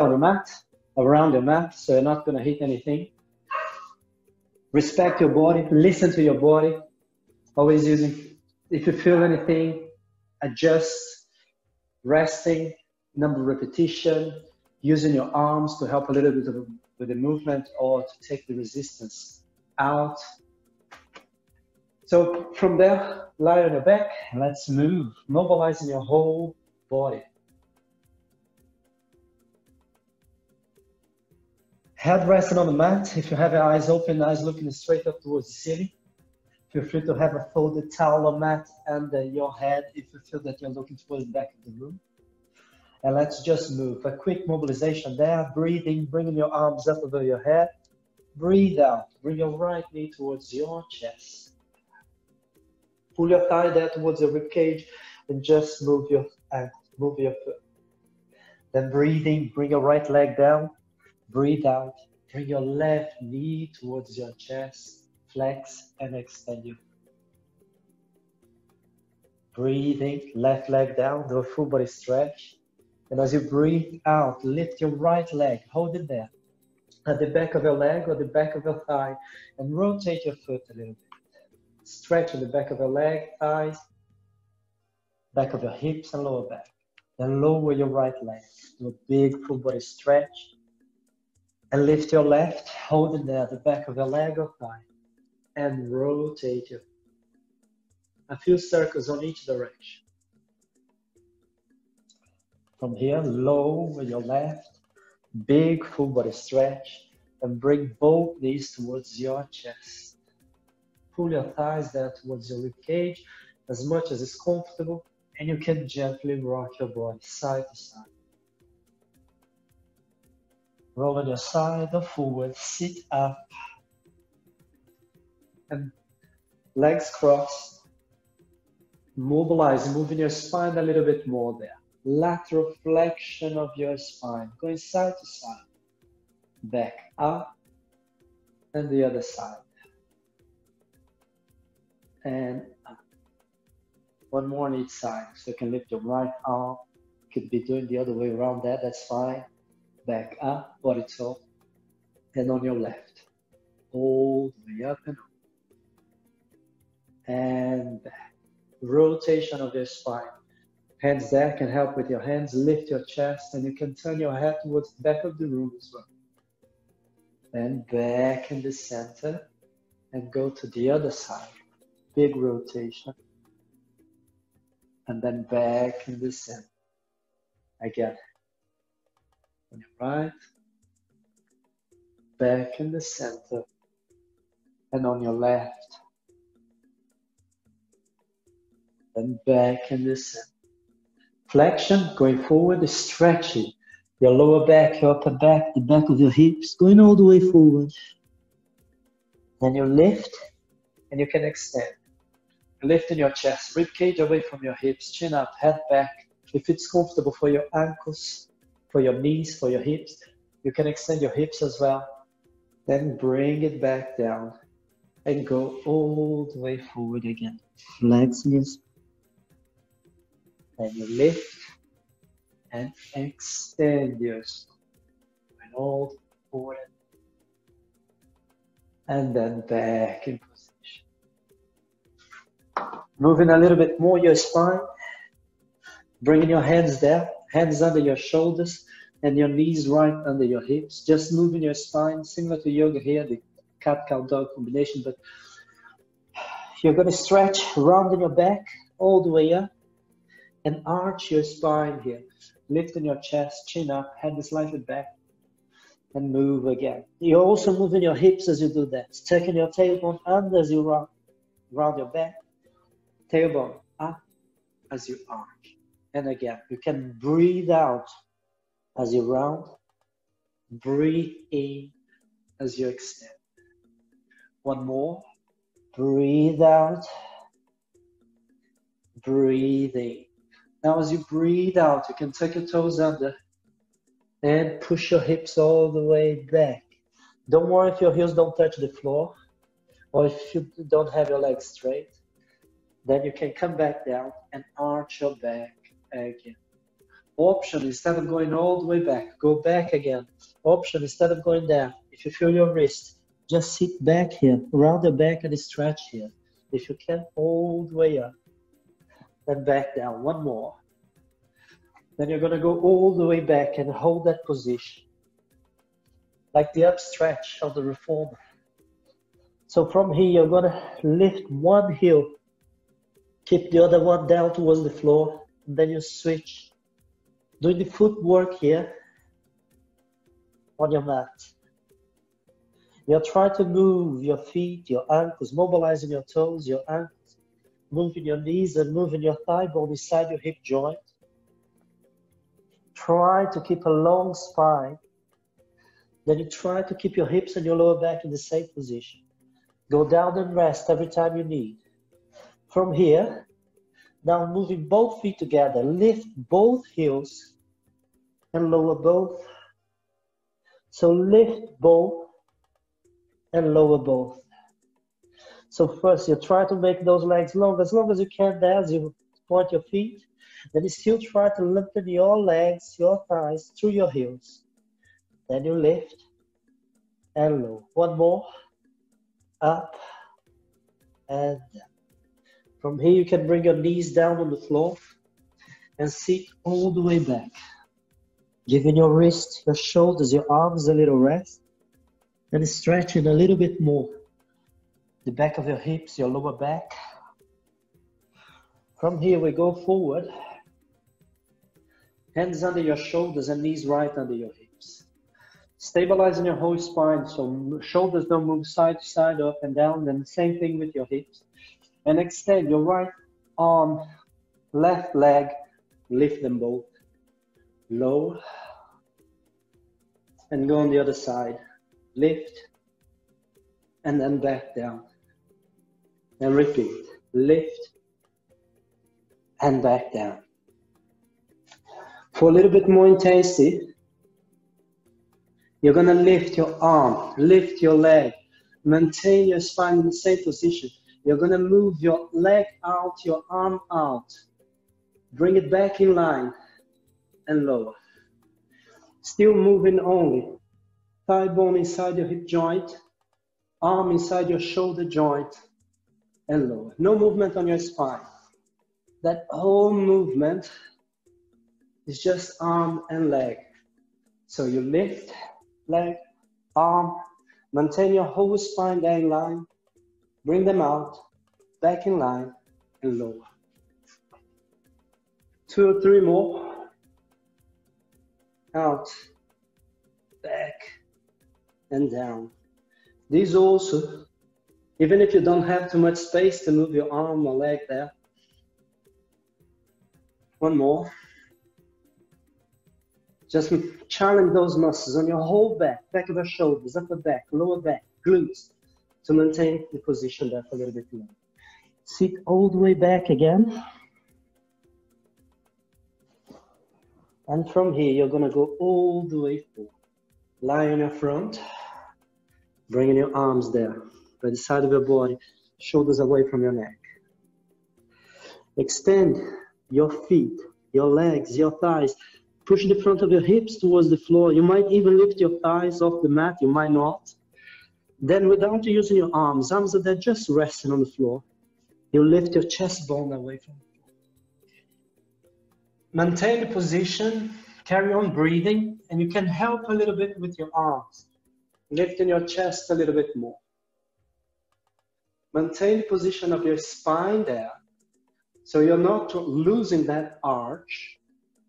on the mat, around your mat, so you're not going to hit anything. Respect your body, listen to your body. Always using, if you feel anything, adjust, resting, number of repetition, using your arms to help a little bit with the movement or to take the resistance out. So from there, lie on your back, let's move, mobilizing your whole body. Head resting on the mat. If you have your eyes open, eyes looking straight up towards the ceiling. Feel free to have a folded towel or mat under your head if you feel that you're looking towards the back of the room. And let's just move. A quick mobilization there. Breathing, bringing your arms up over your head. Breathe out. Bring your right knee towards your chest. Pull your thigh there towards your ribcage and just move your ankle, move your foot. Then breathing, bring your right leg down. Breathe out. Bring your left knee towards your chest. Flex and extend your foot. Breathing, left leg down, do a full body stretch. And as you breathe out, lift your right leg, hold it there at the back of your leg or the back of your thigh, and rotate your foot a little bit. Stretch in the back of your leg, thighs, back of your hips and lower back. Then lower your right leg, do a big full body stretch. And lift your left, hold it there at the back of your leg or thigh, and rotate your foot. A few circles on each direction. From here, lower your left, big full body stretch, and bring both knees towards your chest. Pull your thighs there towards your ribcage as much as is comfortable, and you can gently rock your body side to side. Roll on your side or forward, sit up, and legs crossed. Mobilize, moving your spine a little bit more there. Lateral flexion of your spine, going side to side. Back up, and the other side. And up. One more on each side, so you can lift your right arm. Could be doing the other way around that, that's fine. Back up, body top, and on your left. All the way up and up. And back. Rotation of your spine. Hands there can help with your hands. Lift your chest, and you can turn your head towards the back of the room as well. Then back in the center, and go to the other side. Big rotation. And then back in the center. Again. On your right, back in the center, and on your left, and back in the center. Flexion, going forward, stretching your lower back, your upper back, the back of your hips, going all the way forward. Then you lift, and you can extend. Lifting your chest, ribcage away from your hips, chin up, head back. If it's comfortable for your ankles, for your knees, for your hips, you can extend your hips as well. Then bring it back down and go all the way forward again. Flex your spine. And you lift and extend your spine. And all forward. And then back in position. Moving a little bit more your spine. Bringing your hands there. Hands under your shoulders and your knees right under your hips. Just moving your spine, similar to yoga here, the cat-cow dog combination, but you're going to stretch, rounding your back all the way up and arch your spine here. Lifting your chest, chin up, head slightly back, and move again. You're also moving your hips as you do that. Taking your tailbone under as you round your back. Tailbone up as you arch. And again, you can breathe out as you round, breathe in as you extend. One more, breathe out, breathe in. Now as you breathe out, you can tuck your toes under and push your hips all the way back. Don't worry if your heels don't touch the floor or if you don't have your legs straight. Then you can come back down and arch your back again. Option, instead of going all the way back, go back again. Option, instead of going down, if you feel your wrist, just sit back here, round the back and stretch here. If you can, all the way up, then back down. One more. Then you're going to go all the way back and hold that position, like the up stretch of the reformer. So from here, you're going to lift one heel, keep the other one down towards the floor, and then you switch. Doing the footwork here on your mat. You're trying to move your feet, your ankles, mobilizing your toes, your ankles, moving your knees and moving your thigh bone inside your hip joint. Try to keep a long spine. Then you try to keep your hips and your lower back in the same position. Go down and rest every time you need. From here, now moving both feet together, lift both heels and lower both. So lift both and lower both. So first you try to make those legs long as you can there as you point your feet. Then you still try to lengthen your legs, your thighs through your heels. Then you lift and low. One more. Up and down. From here you can bring your knees down on the floor and sit all the way back. Giving your wrist, your shoulders, your arms a little rest. And stretching a little bit more. The back of your hips, your lower back. From here we go forward. Hands under your shoulders and knees right under your hips. Stabilizing your whole spine so shoulders don't move side to side, up and down. Then the same thing with your hips. And extend your right arm, left leg, lift them both. Low. And go on the other side. Lift. And then back down. And repeat. Lift. And back down. For a little bit more intensity, you're going to lift your arm, lift your leg, maintain your spine in the same position. You're going to move your leg out, your arm out. Bring it back in line and lower. Still moving only. Thigh bone inside your hip joint, arm inside your shoulder joint and lower. No movement on your spine. That whole movement is just arm and leg. So you lift, leg, arm, maintain your whole spine there in line, bring them out, back in line and lower. 2 or 3 more. Out, back and down. These also, even if you don't have too much space to move your arm or leg there. One more. Just challenge those muscles on your whole back, back of your shoulders, upper back, lower back, glutes, to maintain the position there for a little bit more. Sit all the way back again. And from here, you're going to go all the way forward. Lie on your front, bringing your arms there, by the side of your body, shoulders away from your neck. Extend your feet, your legs, your thighs. Push the front of your hips towards the floor. You might even lift your thighs off the mat, you might not. Then without using your arms are there just resting on the floor. You lift your chest bone away from the floor. Maintain the position, carry on breathing, and you can help a little bit with your arms. Lifting your chest a little bit more. Maintain the position of your spine there. So you're not losing that arch,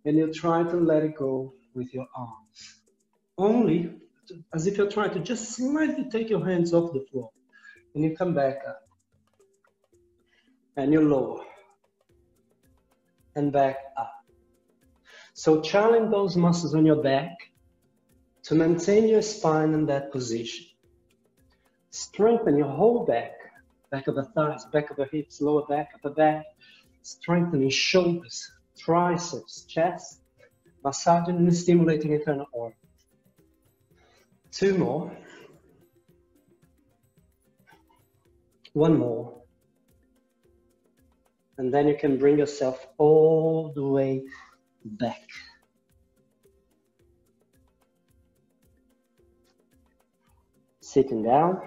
and you try to let it go with your arms. Only as if you're trying to just slightly take your hands off the floor. And you come back up. And you lower. And back up. So challenge those muscles on your back to maintain your spine in that position. Strengthen your whole back. Back of the thighs, back of the hips, lower back, upper back. Strengthening shoulders, triceps, chest. Massaging and stimulating internal organs. 2 more. 1 more. And then you can bring yourself all the way back. Sitting down.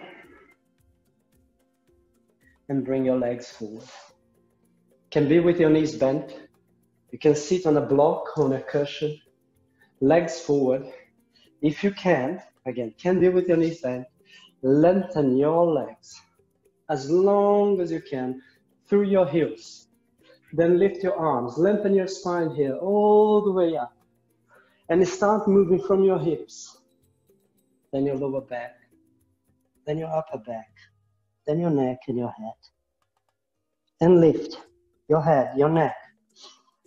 And bring your legs forward. Can be with your knees bent. You can sit on a block, on a cushion. Legs forward. If you can, again, can be with your knees bent. Lengthen your legs as long as you can through your heels. Then lift your arms, lengthen your spine here all the way up. And start moving from your hips. Then your lower back. Then your upper back. Then your neck and your head. And lift your head, your neck.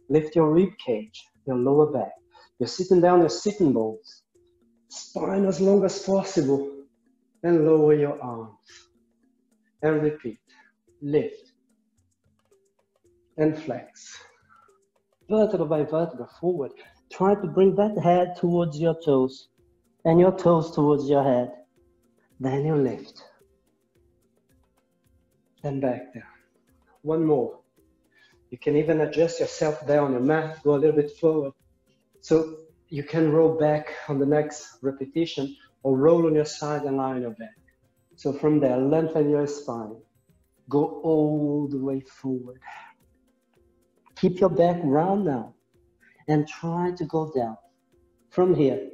Lift your rib cage, your lower back. You're sitting down, your sitting bones. Spine as long as possible. And lower your arms. And repeat. Lift. And flex. Vertebra by vertebra forward. Try to bring that head towards your toes. And your toes towards your head. Then you lift. And back down. One more. You can even adjust yourself there on your mat. Go a little bit forward. So you can roll back on the next repetition or roll on your side and lie on your back. So from there, lengthen your spine. Go all the way forward. Keep your back round now and try to go down. From here,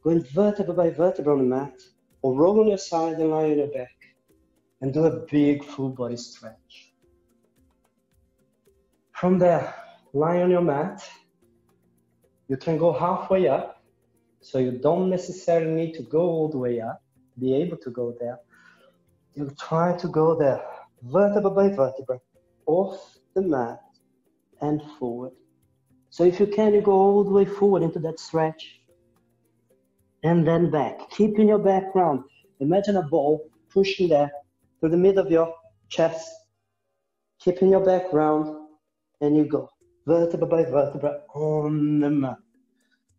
going vertebra by vertebra on the mat or roll on your side and lie on your back and do a big full body stretch. From there, lie on your mat. You can go halfway up, so you don't necessarily need to go all the way up, be able to go there. You try to go there, vertebra by vertebra, off the mat and forward. So if you can, you go all the way forward into that stretch and then back, keeping your back round. Imagine a ball pushing there to the middle of your chest, keeping your back round, and you go vertebra by vertebra on the mat.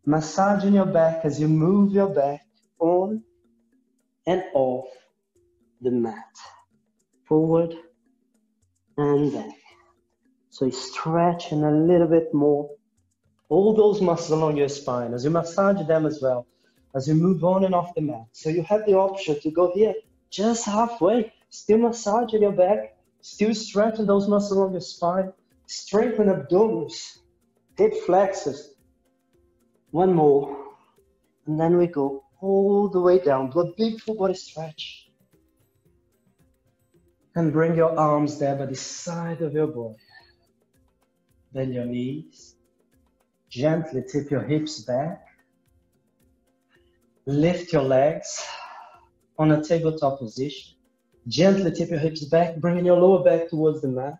Massaging your back as you move your back on and off the mat. Forward and back. So you stretching a little bit more. All those muscles along your spine, as you massage them as well, as you move on and off the mat. So you have the option to go here, just halfway, still massaging your back, still stretching those muscles along your spine, strengthen abdominals, hip flexors. One more, and then we go all the way down. Do a big full body stretch. And bring your arms there by the side of your body. Bend your knees. Gently tip your hips back. Lift your legs on a tabletop position. Gently tip your hips back, bringing your lower back towards the mat.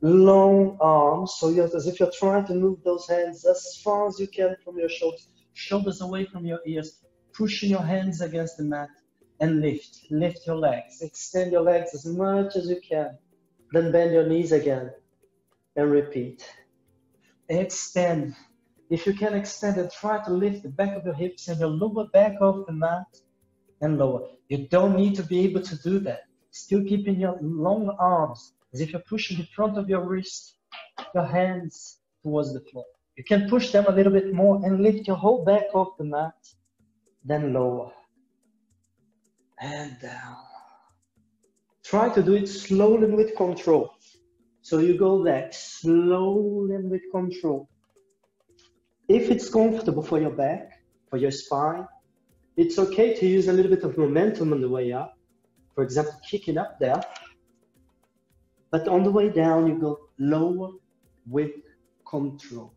Long arms, so you're as if you're trying to move those hands as far as you can from your shoulders. Shoulders away from your ears. Pushing your hands against the mat and lift. Lift your legs. Extend your legs as much as you can. Then bend your knees again and repeat. Extend. If you can extend it, try to lift the back of your hips and your lower back off the mat and lower. You don't need to be able to do that. Still keeping your long arms as if you're pushing the front of your wrist, your hands towards the floor. You can push them a little bit more and lift your whole back off the mat, then lower and down. Try to do it slowly and with control. So you go back slowly and with control. If it's comfortable for your back, for your spine, it's okay to use a little bit of momentum on the way up. For example, kicking up there. But on the way down, you go lower with control.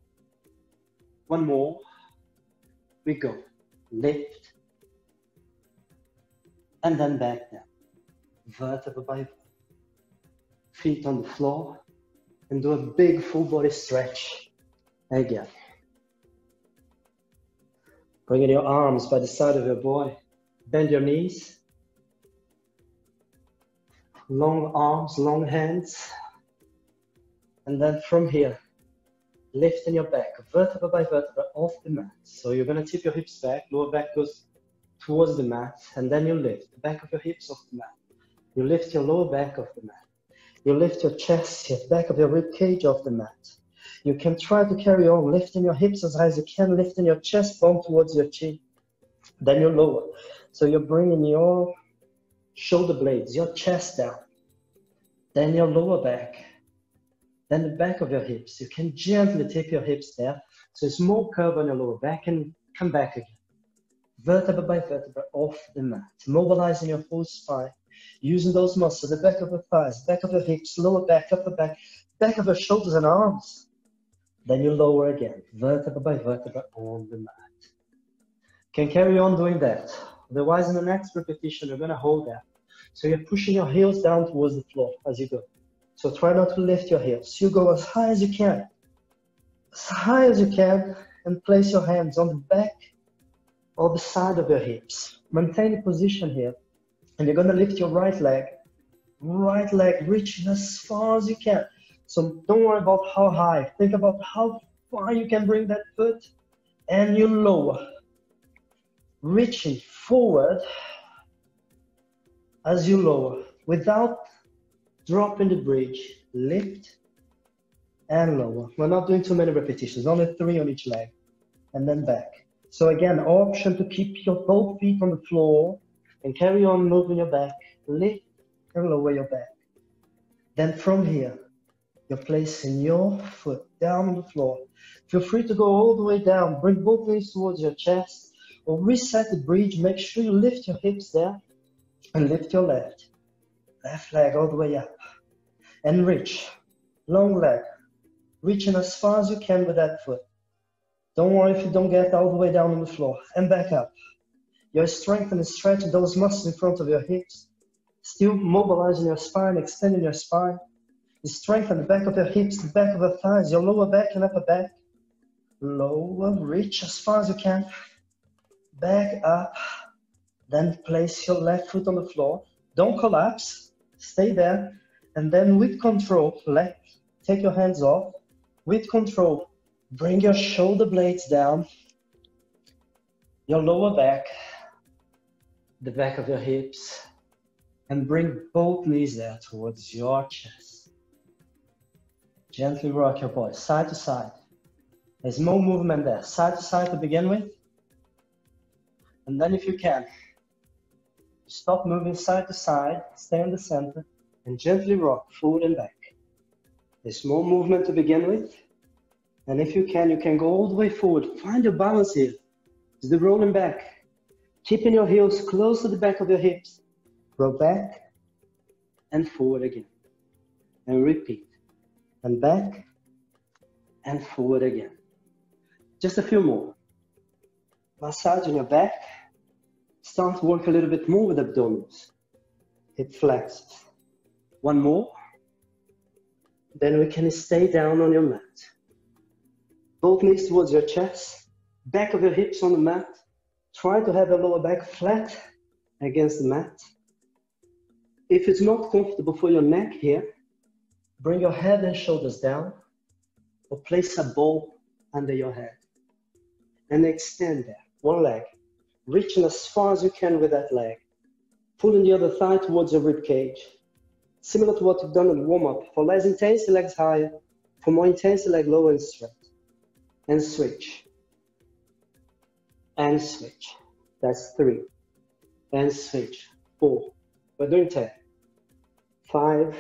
One more. We go. Lift. And then back down. Vertebra by vertebra. Feet on the floor. And do a big full body stretch again. Bringing your arms by the side of your body. Bend your knees. Long arms, long hands. And then from here, lifting your back, vertebra by vertebra, off the mat. So you're going to tip your hips back, lower back goes towards the mat, and then you lift the back of your hips off the mat. You lift your lower back off the mat. You lift your chest, your back of your rib cage off the mat. You can try to carry on, lifting your hips as high as you can, lifting your chest bone towards your chin. Then you lower. So you're bringing your shoulder blades, your chest down, then your lower back, then the back of your hips. You can gently tip your hips there. So it's more curve on your lower back and come back again. Vertebra by vertebra off the mat. Mobilizing your whole spine. Using those muscles, the back of your thighs, back of your hips, lower back, upper back, back of your shoulders and arms. Then you lower again, vertebra by vertebra on the mat. Can carry on doing that. Otherwise, in the next repetition, you're going to hold that. So you're pushing your heels down towards the floor as you go. So try not to lift your heels. You go as high as you can. As high as you can, and place your hands on the back or the side of your hips. Maintain the position here. And you're going to lift your right leg reaching as far as you can. So don't worry about how high. Think about how far you can bring that foot, and you lower. Reaching forward as you lower without dropping the bridge. Lift and lower. We're not doing too many repetitions, only 3 on each leg, and then back. So again, option to keep your both feet on the floor and carry on moving your back. Lift and lower your back. Then from here, you're placing your foot down on the floor. Feel free to go all the way down. Bring both knees towards your chest, or reset the bridge. Make sure you lift your hips there and lift your left leg all the way up. And reach, long leg, reaching as far as you can with that foot. Don't worry if you don't get all the way down on the floor. And back up. You're strengthening and stretching those muscles in front of your hips. Still mobilizing your spine, extending your spine. You strengthen the back of your hips, the back of your thighs, your lower back and upper back. Lower, reach as far as you can. Back up. Then place your left foot on the floor. Don't collapse. Stay there. And then with control, take your hands off. With control, bring your shoulder blades down. Your lower back, the back of your hips, and bring both knees there towards your chest. Gently rock your body side to side. There's more movement there, side to side to begin with. And then if you can, stop moving side to side, stay in the center, and gently rock forward and back. There's more movement to begin with. And if you can go all the way forward. Find your balance here. It's the rolling back. Keeping your heels close to the back of your hips. Roll back and forward again. And repeat. And back and forward again. Just a few more. Massaging your back. Start to work a little bit more with abdominals. Hip flexors. One more. Then we can stay down on your mat. Both knees towards your chest. Back of your hips on the mat. Try to have your lower back flat against the mat. If it's not comfortable for your neck here, bring your head and shoulders down, or place a ball under your head. And extend there, one leg, reaching as far as you can with that leg. Pulling the other thigh towards your rib cage. Similar to what you've done in the warm-up. For less intense, the legs higher. For more intense, the leg lower and straight. And switch. And switch. That's 3. And switch. 4. We're doing 10. 5.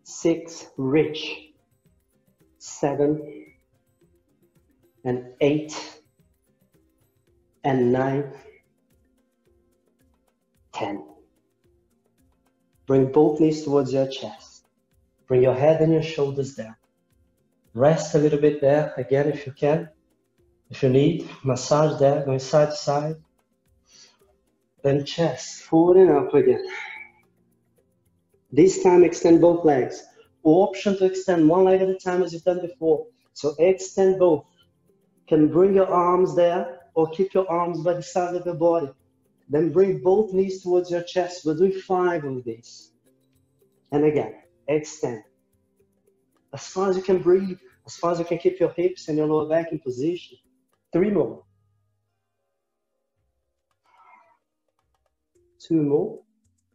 6. Reach. 7. And 8. And 9. 10. Bring both knees towards your chest. Bring your head and your shoulders down. Rest a little bit there, again if you can. If you need, massage there, going side to side. Then chest, forward and up again. This time extend both legs. Option to extend one leg at a time as you've done before. So extend both. Can bring your arms there or keep your arms by the side of your body. Then bring both knees towards your chest. We're doing 5 of these. And again, extend. As far as you can breathe, as far as you can keep your hips and your lower back in position. 3 more. 2 more.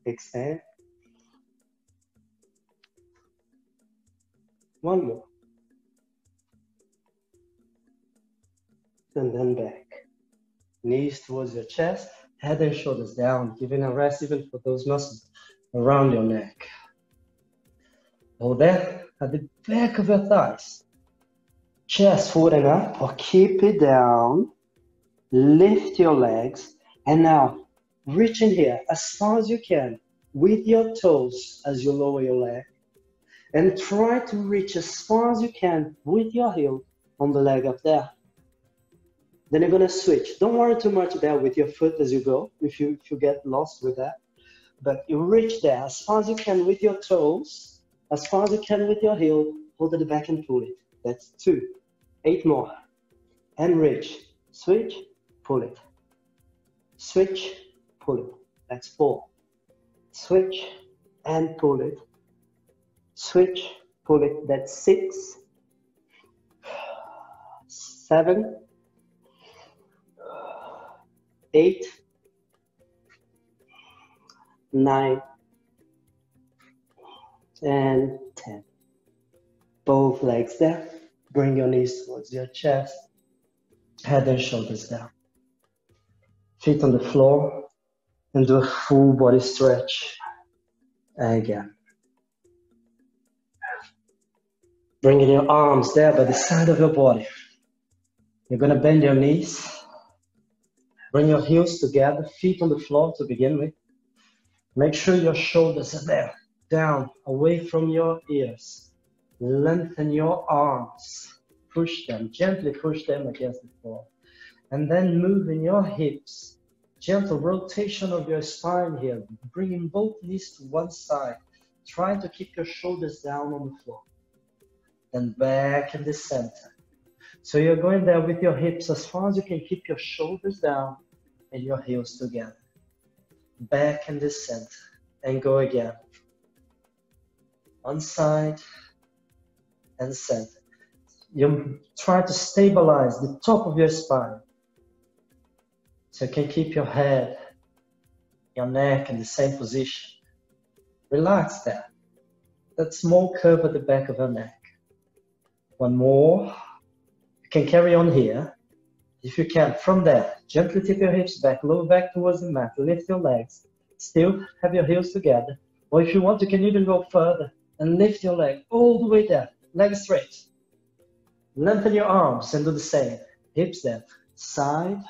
Extend. 1 more. And then back. Knees towards your chest, head and shoulders down, giving a rest even for those muscles around your neck. Hold there at the back of your thighs. Chest forward and up, or keep it down. Lift your legs, and now reach in here as far as you can with your toes as you lower your leg. And try to reach as far as you can with your heel on the leg up there. Then you're gonna switch. Don't worry too much there with your foot as you go, if you get lost with that. But you reach there as far as you can with your toes, as far as you can with your heel, hold it back and pull it. That's 2. 8 more. And reach. Switch, pull it. Switch, pull it. That's 4. Switch and pull it. Switch, pull it. That's 6. 7. 8, 9, and 10. Both legs there. Bring your knees towards your chest. Head and shoulders down. Feet on the floor. And do a full body stretch. Again. Bringing your arms there by the side of your body. You're going to bend your knees. Bring your heels together, feet on the floor to begin with. Make sure your shoulders are there, down, away from your ears. Lengthen your arms. Push them, gently push them against the floor. And then moving your hips. Gentle rotation of your spine here. Bringing both knees to one side. Trying to keep your shoulders down on the floor. Then back in the center. So you're going there with your hips as far as you can keep your shoulders down and your heels together. Back in the center and go again. One side and center. You try to stabilize the top of your spine. So you can keep your head, your neck in the same position. Relax there. That small curve at the back of your neck. One more. You can carry on here. If you can, from there, gently tip your hips back, lower back towards the mat, lift your legs. Still have your heels together. Or if you want, you can even go further and lift your leg all the way down, leg straight. Lengthen your arms and do the same. Hips there, side,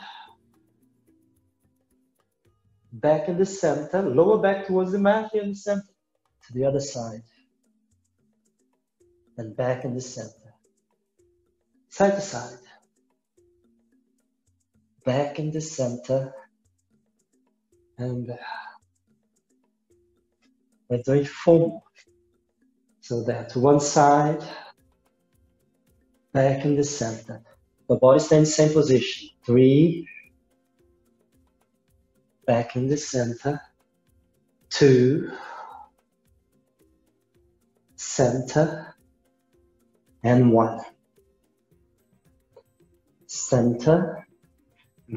back in the center, lower back towards the mat here in the center, to the other side. And back in the center. Side to side. Back in the center. And back. We're doing 4 more. So that to one side. Back in the center. The body stays in the same position. 3. Back in the center. 2. Center. And 1. Center.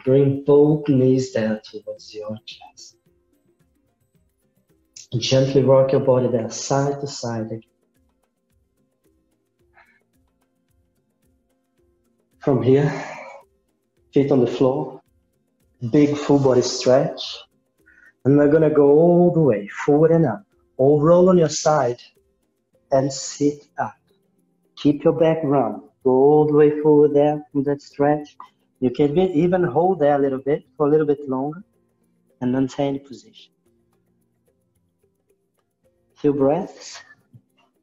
Bring both knees down towards your chest. Gently rock your body there, side to side again. From here, feet on the floor, big full body stretch. And we're gonna go all the way, forward and up. Or roll on your side and sit up. Keep your back round. Go all the way forward there with that stretch. You can even hold there a little bit, for a little bit longer, and maintain the position. Few breaths.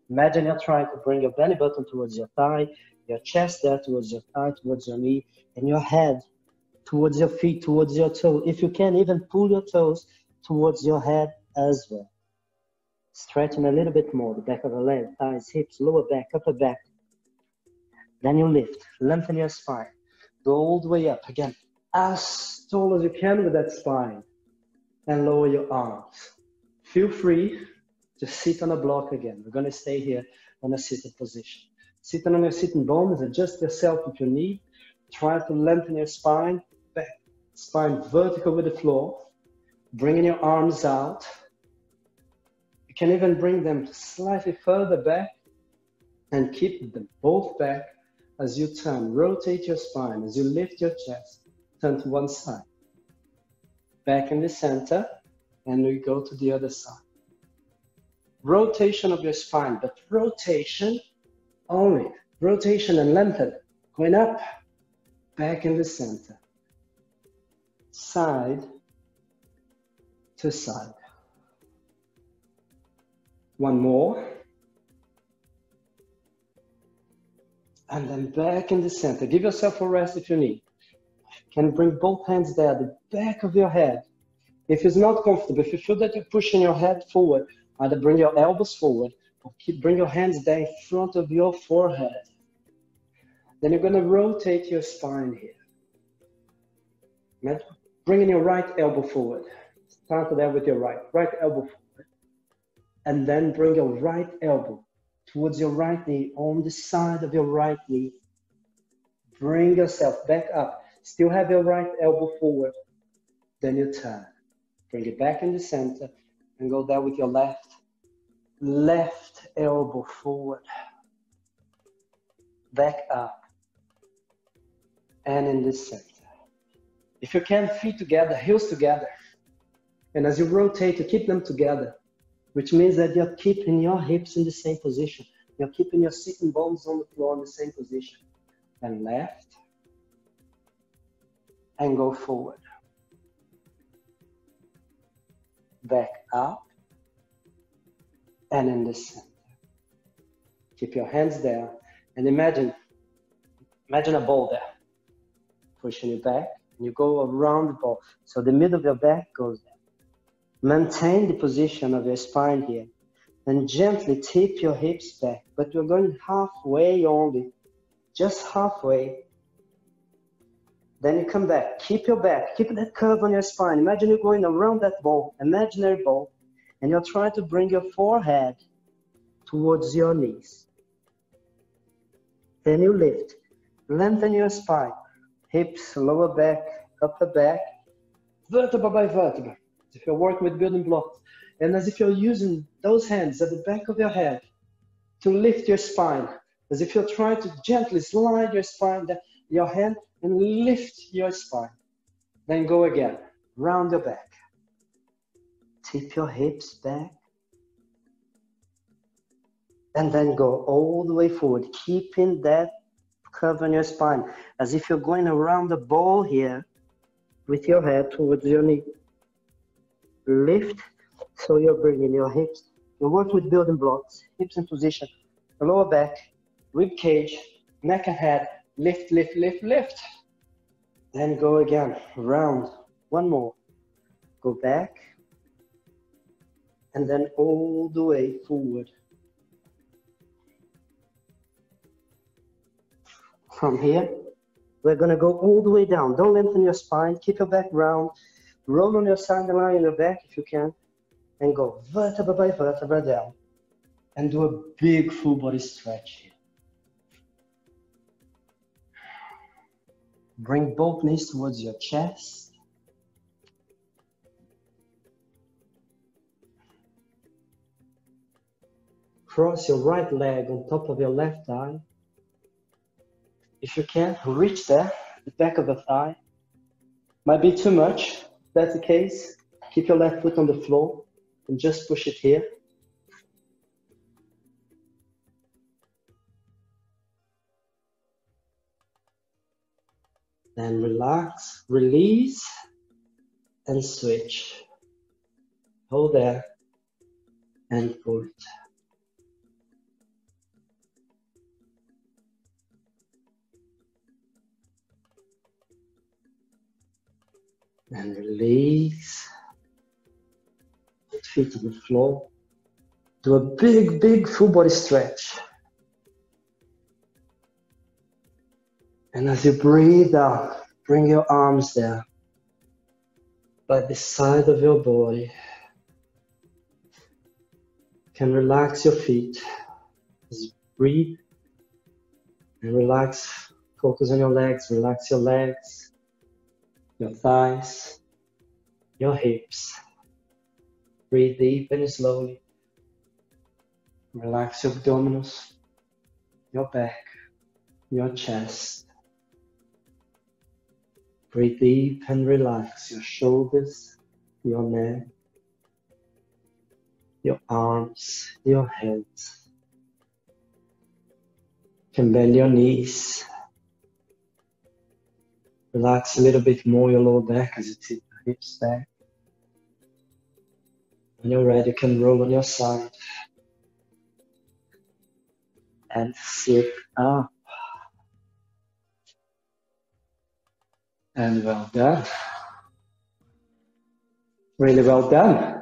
Imagine you're trying to bring your belly button towards your thigh, your chest there towards your thigh, towards your knee, and your head towards your feet, towards your toe. If you can, even pull your toes towards your head as well. Stretching a little bit more, the back of the leg, thighs, hips, lower back, upper back. Then you lift, lengthen your spine. Go all the way up, again, as tall as you can with that spine. And lower your arms. Feel free to sit on a block again. We're gonna stay here on a seated position. Sitting on your sitting bones, adjust yourself if you need. Try to lengthen your spine, back, spine vertical with the floor. Bringing your arms out. You can even bring them slightly further back and keep them both back as you turn. Rotate your spine as you lift your chest. turn to one side. Back in the center, and we go to the other side. Rotation of your spine, but rotation only. Rotation and lengthen. Going up, back in the center. Side to side. One more. And then back in the center. Give yourself a rest if you need. You can bring both hands there, the back of your head. If it's not comfortable, if you feel that you're pushing your head forward, either bring your elbows forward or bring your hands there in front of your forehead. Then you're going to rotate your spine here. Bringing your right elbow forward. Start there with your right elbow forward. And then bring your right elbow towards your right knee, on the side of your right knee. Bring yourself back up. Still have your right elbow forward. Then you turn. Bring it back in the center and go there with your left elbow forward. Back up. And in the center. If you can, feet together, heels together. And as you rotate, you keep them together, which means that you're keeping your hips in the same position. You're keeping your sitting bones on the floor in the same position. And left. And go forward. Back up. And in the center. Keep your hands there. And imagine a ball there. Pushing you back. And you go around the ball. So the middle of your back goes there. Maintain the position of your spine here. And gently tip your hips back. But you're going halfway only. Just halfway. Then you come back. Keep your back. Keep that curve on your spine. Imagine you're going around that ball. Imaginary ball. And you're trying to bring your forehead towards your knees. Then you lift. Lengthen your spine. Hips, lower back, upper back. Vertebra by vertebra. As if you're working with building blocks. And as if you're using those hands at the back of your head to lift your spine. As if you're trying to gently slide your spine, your hand, and lift your spine. Then go again. Round your back. Tip your hips back. And then go all the way forward, keeping that curve on your spine. As if you're going around the ball here with your head towards your knee. Lift, so you're bringing your hips. You work with building blocks, hips in position, the lower back, rib cage, neck and head. Lift, lift, lift, lift. Then go again, round. One more. Go back. And then all the way forward. From here, we're going to go all the way down. Don't lengthen your spine. Keep your back round. Roll on your side and lie on your back if you can. And go vertebra by vertebra down. And do a big full body stretch here. Bring both knees towards your chest. Cross your right leg on top of your left thigh. If you can, reach there, the back of the thigh. Might be too much. If that's the case, keep your left foot on the floor and just push it here. Then relax, release, and switch. Hold there and pull it. And release. Put feet on the floor. Do a big, big full body stretch. And as you breathe out, bring your arms there by the side of your body. You can relax your feet. Just breathe and relax. Focus on your legs. Relax your legs, your thighs, your hips. Breathe deep and slowly. Relax your abdominals, your back, your chest. Breathe deep and relax your shoulders, your neck, your arms, your head. You can bend your knees. Relax a little bit more your lower back as you tip your hips back. When you're ready, you can roll on your side and sit up. And well done. Really well done.